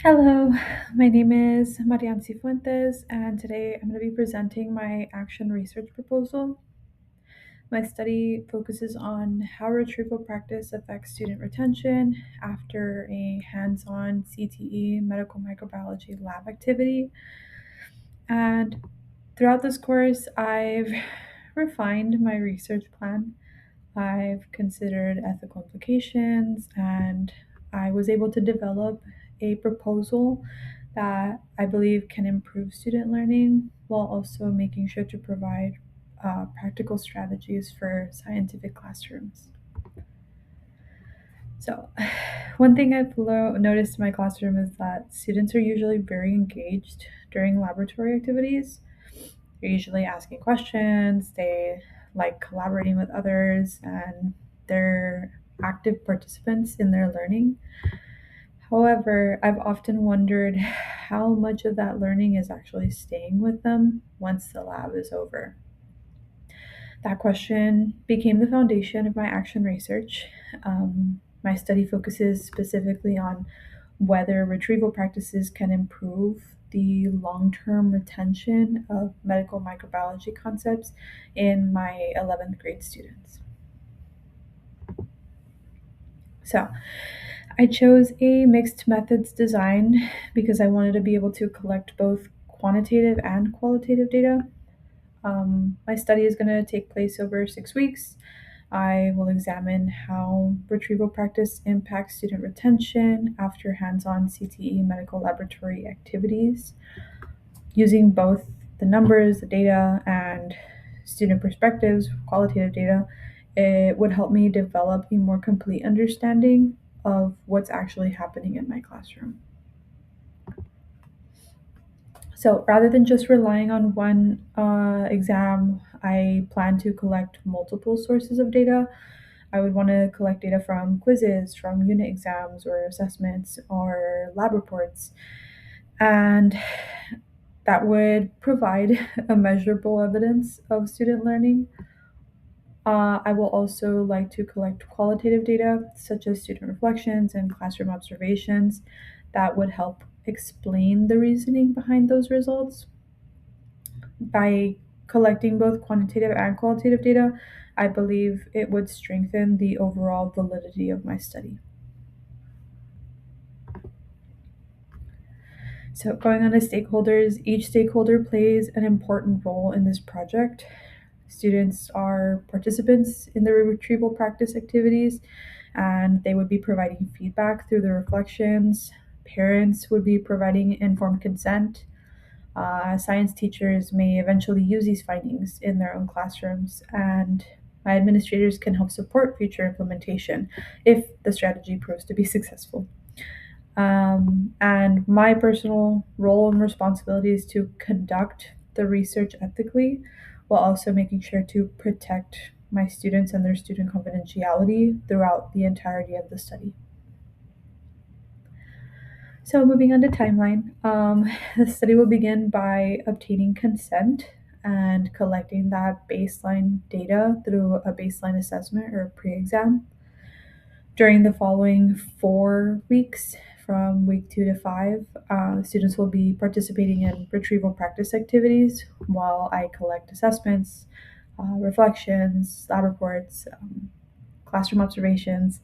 Hello, my name is Marian Cifuentes, and today I'm going to be presenting my action research proposal. My study focuses on how retrieval practice affects student retention after a hands on CTE medical microbiology lab activity. And throughout this course, I've refined my research plan. I've considered ethical implications, and I was able to develop a proposal that I believe can improve student learning while also making sure to provide practical strategies for scientific classrooms. So, one thing I've noticed in my classroom is that students are usually very engaged during laboratory activities. They're usually asking questions, they like collaborating with others, and they're active participants in their learning. However, I've often wondered how much of that learning is actually staying with them once the lab is over. That question became the foundation of my action research. My study focuses specifically on whether retrieval practices can improve the long term retention of medical microbiology concepts in my 11th grade students. So, I chose a mixed methods design because I wanted to be able to collect both quantitative and qualitative data. My study is going to take place over 6 weeks. I will examine how retrieval practice impacts student retention after hands on CTE medical laboratory activities. Using both the numbers, the data, and student perspectives, qualitative data, it would help me develop a more complete understanding of what's actually happening in my classroom. So rather than just relying on one exam, I plan to collect multiple sources of data. I would want to collect data from quizzes, from unit exams or assessments or lab reports. And that would provide a measurable evidence of student learning. I will also like to collect qualitative data, such as student reflections and classroom observations, that would help explain the reasoning behind those results. By collecting both quantitative and qualitative data, I believe it would strengthen the overall validity of my study. So, going on to stakeholders, each stakeholder plays an important role in this project. Students are participants in the retrieval practice activities, and they would be providing feedback through the reflections. Parents would be providing informed consent. Science teachers may eventually use these findings in their own classrooms, and my administrators can help support future implementation if the strategy proves to be successful. And my personal role and responsibility is to conduct the research ethically while also making sure to protect my students and their student confidentiality throughout the entirety of the study. So, moving on to timeline, the study will begin by obtaining consent and collecting that baseline data through a baseline assessment or pre exam. During the following 4 weeks, from week 2 to 5, students will be participating in retrieval practice activities while I collect assessments, reflections, lab reports, classroom observations.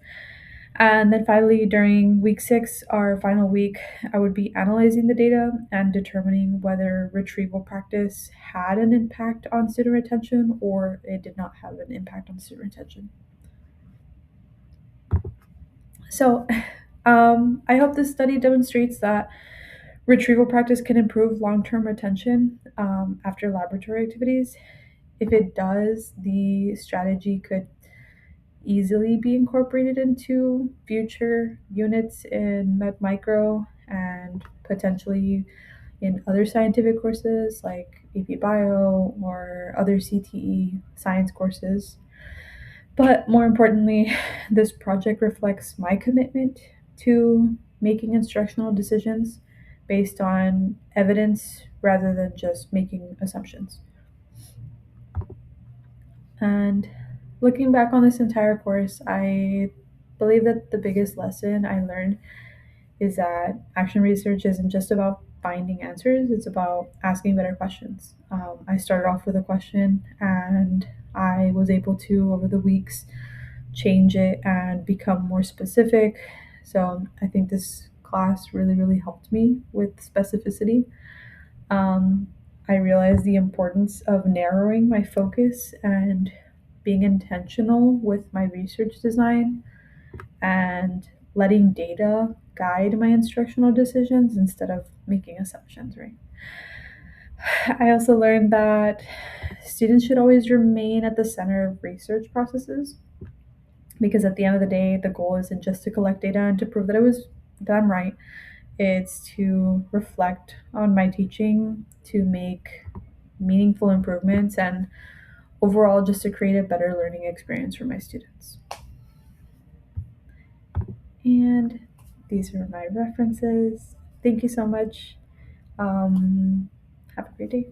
And then finally, during week 6, our final week, I would be analyzing the data and determining whether retrieval practice had an impact on student retention or it did not have an impact on student retention. So, I hope this study demonstrates that retrieval practice can improve long term retention after laboratory activities. If it does, the strategy could easily be incorporated into future units in Med Micro and potentially in other scientific courses like AP Bio or other CTE science courses. But more importantly, this project reflects my commitment to making instructional decisions based on evidence rather than just making assumptions. And looking back on this entire course, I believe that the biggest lesson I learned is that action research isn't just about finding answers, it's about asking better questions. I started off with a question and I was able to, over the weeks, change it and become more specific. So I think this class really, really helped me with specificity. Um, I realized the importance of narrowing my focus and being intentional with my research design and letting data guide my instructional decisions instead of making assumptions, right? I also learned that students should always remain at the center of research processes because at the end of the day, the goal isn't just to collect data and to prove that it was done right. It's to reflect on my teaching, to make meaningful improvements, and overall just to create a better learning experience for my students. And these are my references. Thank you so much. Have a great day.